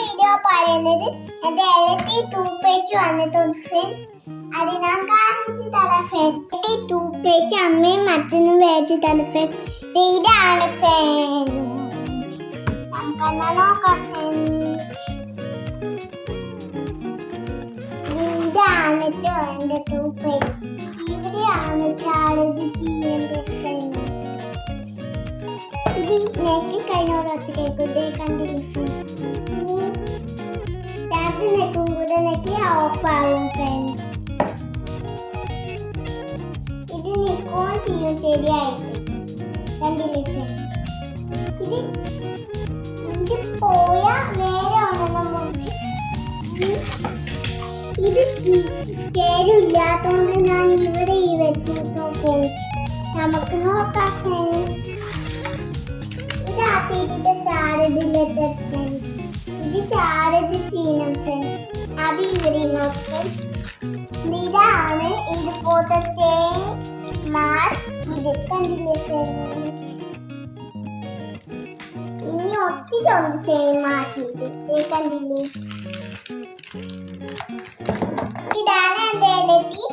Video പറയുന്നത് എന്റെ ഇലക്ട്രി tooth paste വന്നിട്ടുണ്ട് ഫ്രണ്ട്സ്. അത് ഞാൻ കാണിച്ചു തരാം ഫ്രണ്ട്സ്. ഈ ടൂത്ത് പേസ്റ്റ് അമ്മയും അച്ഛനും മേടിച്ചു തന്നു ഫ്രണ്ട്സ്. ഇതാണ് ഫ്രണ്ട്സ്, നമുക്കെന്നാ നോക്കാം ഫ്രണ്ട്സ്. ഇതാണ് എന്റെ ടൂത്ത് പേസ്റ്റ്. ഇവിടെയാണ് ചാർജ് ചെയ്യേണ്ടത് ഫ്രണ്ട്സ്. ഇത് നെക്കി കഴിഞ്ഞോട് വെച്ച് കേൾക്കും കണ്ടില്ല ഫ്രണ്ട്സ്. രാത്രി നെക്കും കൂടെ നെക്കി ഓഫ് ആവും ഫ്രണ്ട്സ്. ഇത് നിൽക്കുകയും ചെയ്യും ശരിയായിട്ട് കണ്ടില്ലേ ഫ്രണ്ട്സ്. ഇത് പോയാ നേരെ ഉണ്ടെന്ന മുമ്പ് ഇത് കേടില്ലാത്തതുകൊണ്ട് ഞാൻ ഇവിടെ ഈ വെച്ചു ഫ്രണ്ട്സ്. നമുക്ക് നോക്കാം ഫ്രണ്ട്സ്. ഇതിന്റെ ചാരതിലെത്ത ഫ്രണ്ട്സ്. ഇത് ചാരത് ചെയ്യണം ഫ്രണ്ട്സ്. അത് ഇവിടെ നോക്കാം. ഇതാണ് ഇതുപോലത്തെ ചെയിൻ മാച്ച്. ഇത് കണ്ടില്ലേ ഫ്രണ്ട്സ്. ഇനി ഒത്തിരി ചെയിൻ മാച്ച് ഇത് കണ്ടില്ലേ. ഇതാണ് എന്റെ ഇലക്ട്രി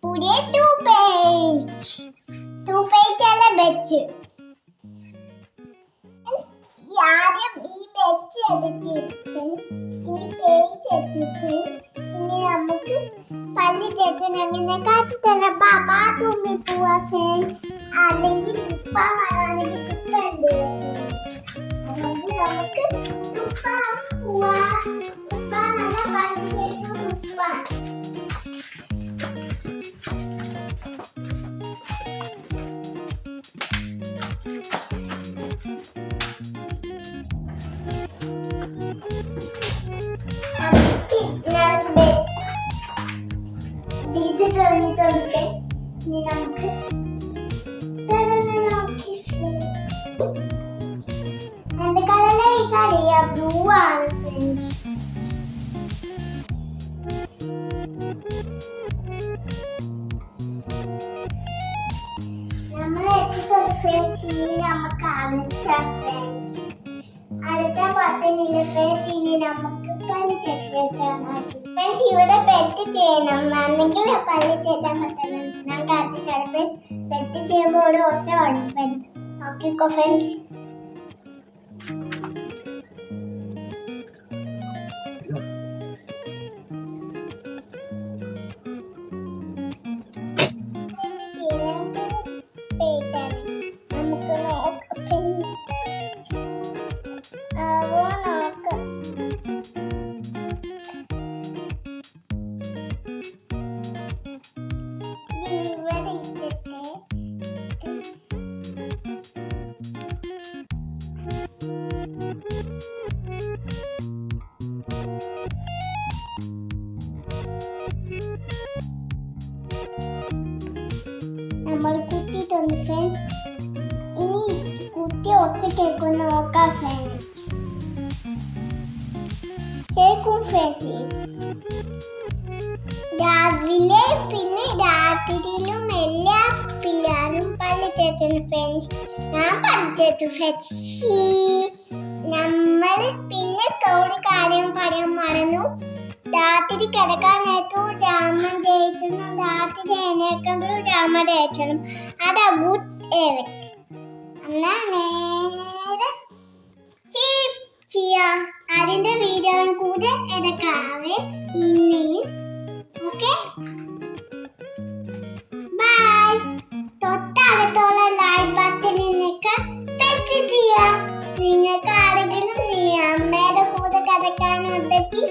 പുതിയ ടൂത്ത് പേസ്റ്റ് എല്ലാം വെച്ച് ആദ്യം ഈ വെച്ച് എടുത്ത് ഫ്രണ്ട്സ്. ഇനി പേസ്റ്റ് എടുത്ത് ഫ്രണ്ട്സ്. ഇനി നമുക്ക് പല്ല് ചേച്ചൻ അങ്ങനെ കാച്ചി തരാം. ബാത്റൂമിൽ പോവാ ഫ്രണ്ട്സ്. അല്ലെങ്കിൽ ഉപ്പാണെങ്കിൽ കുപ്പുണ്ട്. അതുകൊണ്ട് നമുക്ക് പോവാ. ഉപ്പാണല്ല പല്ല് ചേച്ചൻ ഉപ്പാണ്. ഇത് കഴിഞ്ഞിട്ടുണ്ട്. ഇനി നമുക്ക് എന്റെ കളറിലേക്ക് അറിയാം ബ്ലൂ ആണ് ഫ്രണ്ട്സ്. നമ്മൾ എത്തിക്കൊണ്ട് ഫ്രണ്ട്സ്. ഇനി നമുക്ക് അടച്ചാൽ ഫ്രണ്ട്സ്. അടച്ചാൽ പറ്റുന്നില്ല ഫ്രണ്ട്സ്. ഇനി നമുക്ക് പല്ല് ചേച്ചി വെച്ചാൽ മതി ഫ്രണ്ട്സ്. ഇവിടെ പെറ്റ് ചെയ്യണം അല്ലെങ്കിൽ പല്ല് ചേച്ചാൻ പറ്റണം. ഞാൻ കാത്തിട്ടാണ് ഫ്രണ്ട്സ്. പെറ്റ് ചെയ്യുമ്പോൾ ഒരു ഒച്ച വേണം ഫ്രണ്ട്സ്. നോക്കിക്കോ ഫ്രണ്ട്സ്. നമുക്ക് നോക്കാം ഫ്രണ്ട്സ്. നമ്മൾ കുത്തിയിട്ടുണ്ട് ഫ്രണ്ട്സ്. ഇനി കുത്തി ഒച്ച കേൾക്കുന്ന നോക്കാം ഫ്രണ്ട്സ്. കേൾക്കും ഫ്രണ്ട്സ്. രാവിലെ പിന്നെ രാത്രിയിലും എല്ലാ പിള്ളേരും പല്ല് തേച്ചു ഫ്രണ്ട്സ്. ഞാൻ പല്ല് തേച്ചു ഫ്രണ്ട്സ്. നമ്മൾ പിന്നെ ഒരു കാര്യം പറയാൻ മറന്നു. രാത്രി കിടക്കാൻ നേരത്തും ജാമൻ തേച്ചണം. രാത്രി എണീക്കുമ്പോഴും ജാമൻ തേച്ചണം. അതാ ഗുഡ് ഹാബിറ്റ്. എന്നാ നേരെ ചെയ്യാം. അതിന്റെ വീഡിയോയും കൂടെ എടുക്കാവേ ഇനിയും. Okay bye. തൊട്ടടുത്തുള്ള ലൈക്ക് ബട്ടണിനൊക്കെ ടച്ച് ചെയ്യാം. നിങ്ങൾക്ക് ആരെങ്കിലും അമ്മയുടെ കൂടെ കിടക്കാനുണ്ടെങ്കിൽ